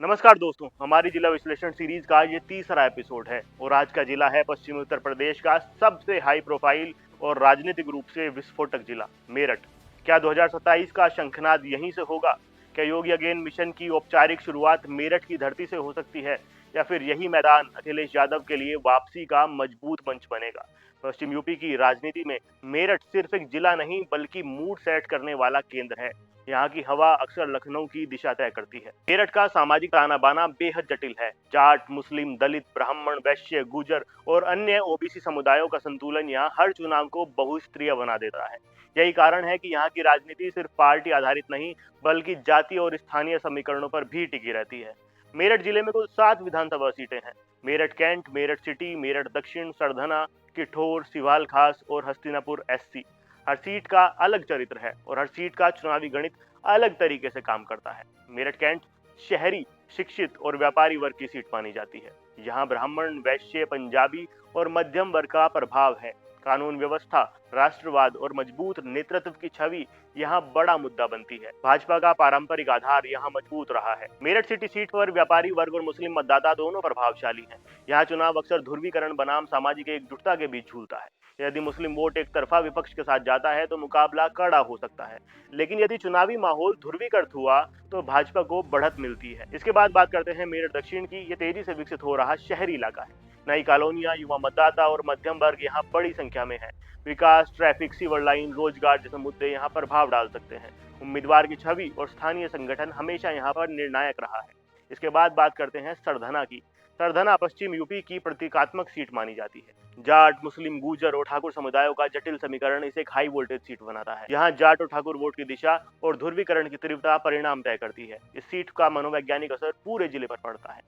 नमस्कार दोस्तों, हमारी जिला विश्लेषण सीरीज का ये तीसरा एपिसोड है और आज का जिला है पश्चिमी उत्तर प्रदेश का सबसे हाई प्रोफाइल और राजनीतिक रूप से विस्फोटक जिला मेरठ। क्या 2027 का शंखनाद यहीं से होगा? क्या योगी अगेन मिशन की औपचारिक शुरुआत मेरठ की धरती से हो सकती है या फिर यही मैदान अखिलेश यादव के लिए वापसी का मजबूत मंच बनेगा? पश्चिम यूपी की राजनीति में मेरठ सिर्फ एक जिला नहीं बल्कि मूड सेट करने वाला केंद्र है। यहाँ की हवा अक्सर लखनऊ की दिशा तय करती है। मेरठ का सामाजिक ताना बाना बेहद जटिल है। जाट, मुस्लिम, दलित, ब्राह्मण, वैश्य, गुर्जर और अन्य ओबीसी समुदायों का संतुलन यहाँ हर चुनाव को बहुस्तरीय बना देता है। यही कारण है कि यहाँ की राजनीति सिर्फ पार्टी आधारित नहीं बल्कि जाति और स्थानीय समीकरणों पर भी टिकी रहती है। मेरठ जिले में कुल 7 विधानसभा सीटें हैं। मेरठ कैंट, मेरठ सिटी, मेरठ दक्षिण, सरधना, किठौर, सिवाल खास और हस्तिनापुर एससी। हर सीट का अलग चरित्र है और हर सीट का चुनावी गणित अलग तरीके से काम करता है। मेरठ कैंट शहरी, शिक्षित और व्यापारी वर्ग की सीट मानी जाती है। यहाँ ब्राह्मण, वैश्य, पंजाबी और मध्यम वर्ग का प्रभाव है। कानून व्यवस्था, राष्ट्रवाद और मजबूत नेतृत्व की छवि यहाँ बड़ा मुद्दा बनती है। भाजपा का पारंपरिक आधार यहाँ मजबूत रहा है। मेरठ सिटी सीट पर व्यापारी वर्ग और मुस्लिम मतदाता दोनों प्रभावशाली हैं। यहाँ चुनाव अक्सर ध्रुवीकरण बनाम सामाजिक एकजुटता के बीच झूलता है। यदि मुस्लिम वोट एक तरफा विपक्ष के साथ जाता है तो मुकाबला कड़ा हो सकता है, लेकिन यदि चुनावी माहौल ध्रुवीकृत हुआ तो भाजपा को बढ़त मिलती है। इसके बाद बात करते हैं मेरठ दक्षिण की। ये तेजी से विकसित हो रहा शहरी इलाका है। नई कॉलोनियां, युवा मतदाता और मध्यम वर्ग यहाँ बड़ी संख्या में है। विकास, ट्रैफिक, सीवर लाइन, रोजगार जैसे मुद्दे यहाँ प्रभाव डाल सकते हैं। उम्मीदवार की छवि और स्थानीय संगठन हमेशा यहाँ पर निर्णायक रहा है। इसके बाद बात करते हैं सरधना की। सरधना पश्चिम यूपी की प्रतीकात्मक सीट मानी जाती है। जाट, मुस्लिम, गुर्जर और ठाकुर समुदायों का जटिल समीकरण इसे एक हाई वोल्टेज सीट बनाता है। यहाँ जाट और ठाकुर वोट की दिशा और ध्रुवीकरण की तीव्रता परिणाम तय करती है। इस सीट का मनोवैज्ञानिक असर पूरे जिले पर पड़ता है।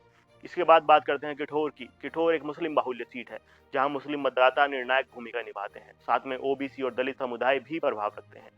इसके बाद बात करते हैं किठौर की। किठौर एक मुस्लिम बाहुल्य सीट है, जहां मुस्लिम मतदाता निर्णायक भूमिका निभाते हैं। साथ में ओबीसी और दलित समुदाय भी प्रभाव रखते हैं।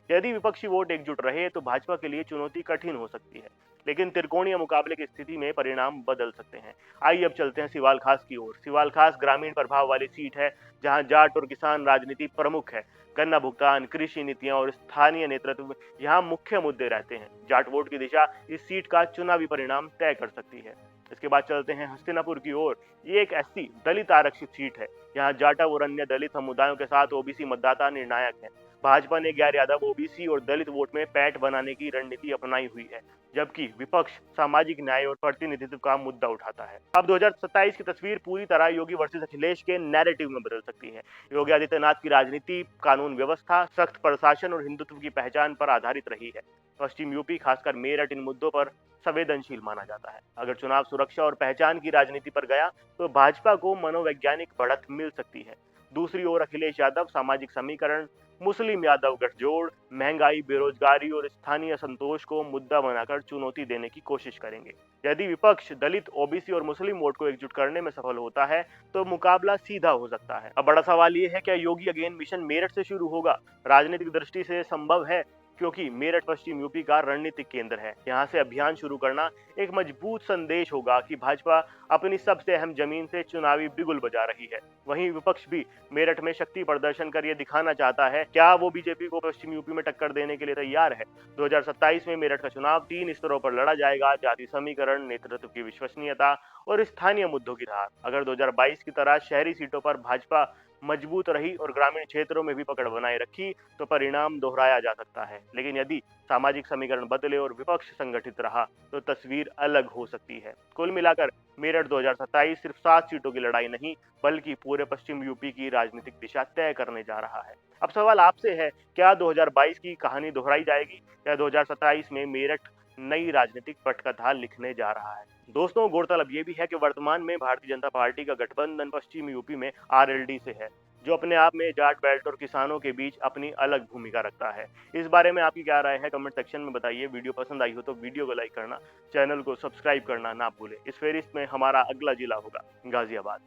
यदि विपक्षी वोट एकजुट रहे तो भाजपा के लिए चुनौती कठिन हो सकती है, लेकिन त्रिकोणीय मुकाबले की स्थिति में परिणाम बदल सकते हैं। आइए अब चलते हैं सिवाल खास की ओर। सिवाल खास ग्रामीण प्रभाव वाली सीट है, जहां जाट और किसान राजनीति प्रमुख है। गन्ना भुगतान, कृषि नीतियां और स्थानीय नेतृत्व यहाँ मुख्य मुद्दे रहते हैं। जाट वोट की दिशा इस सीट का चुनावी परिणाम तय कर सकती है। इसके बाद चलते हैं हस्तिनापुर की ओर। ये एक एससी दलित आरक्षित सीट है। यहाँ जाटव और अन्य दलित समुदायों के साथ ओबीसी मतदाता निर्णायक है। भाजपा ने गैर यादव, ओबीसी और दलित वोट में पैठ बनाने की रणनीति अपनाई हुई है, जबकि विपक्ष सामाजिक न्याय और प्रतिनिधित्व का मुद्दा उठाता है। अब 2027 की तस्वीर पूरी तरह योगी वर्सेस अखिलेश के नैरेटिव में बदल सकती है। योगी आदित्यनाथ की राजनीति कानून व्यवस्था, सख्त प्रशासन और हिंदुत्व की पहचान पर आधारित रही है। पश्चिम यूपी, खासकर मेरठ, इन मुद्दों पर संवेदनशील माना जाता है। अगर चुनाव सुरक्षा और पहचान की राजनीति पर गया तो भाजपा को मनोवैज्ञानिक बढ़त मिल सकती है। दूसरी ओर अखिलेश यादव सामाजिक समीकरण, मुस्लिम यादव गठजोड़, महंगाई, बेरोजगारी और स्थानीय संतोष को मुद्दा बनाकर चुनौती देने की कोशिश करेंगे। यदि विपक्ष दलित, ओबीसी और मुस्लिम वोट को एकजुट करने में सफल होता है तो मुकाबला सीधा हो सकता है। अब बड़ा सवाल ये है, क्या योगी अगेन मिशन मेरठ से शुरू होगा? राजनीतिक दृष्टि से संभव है, क्योंकि मेरठ पश्चिम यूपी का रणनीतिक केंद्र है। यहाँ से अभियान शुरू करना एक मजबूत संदेश होगा कि भाजपा अपनी सबसे अहम जमीन से चुनावी बिगुल बजा रही है। वहीं विपक्ष भी मेरठ में शक्ति प्रदर्शन कर ये दिखाना चाहता है क्या वो बीजेपी को पश्चिम यूपी में टक्कर देने के लिए तैयार है। 2027 में मेरठ का चुनाव 3 स्तरों पर लड़ा जाएगा: जाति समीकरण, नेतृत्व की विश्वसनीयता और स्थानीय मुद्दों की धार। अगर 2022 की तरह शहरी सीटों पर भाजपा मजबूत रही और ग्रामीण क्षेत्रों में भी पकड़ बनाए रखी तो परिणाम दोहराया जा सकता है। लेकिन यदि सामाजिक समीकरण बदले और विपक्ष संगठित रहा तो तस्वीर अलग हो सकती है। कुल मिलाकर मेरठ 2027 सिर्फ 7 सीटों की लड़ाई नहीं बल्कि पूरे पश्चिम यूपी की राजनीतिक दिशा तय करने जा रहा है। अब सवाल आपसे है, क्या 2022 की कहानी दोहराई जाएगी या 2027 में मेरठ नई राजनीतिक पटकथा लिखने जा रहा है? दोस्तों, गौरतलब ये भी है कि वर्तमान में भारतीय जनता पार्टी का गठबंधन पश्चिम यूपी में आरएलडी से है, जो अपने आप में जाट बेल्ट और किसानों के बीच अपनी अलग भूमिका रखता है। इस बारे में आपकी क्या राय है, कमेंट सेक्शन में बताइए। वीडियो पसंद आई हो तो वीडियो को लाइक करना, चैनल को सब्सक्राइब करना ना भूलें। इस फेरिस्त में हमारा अगला जिला होगा गाजियाबाद।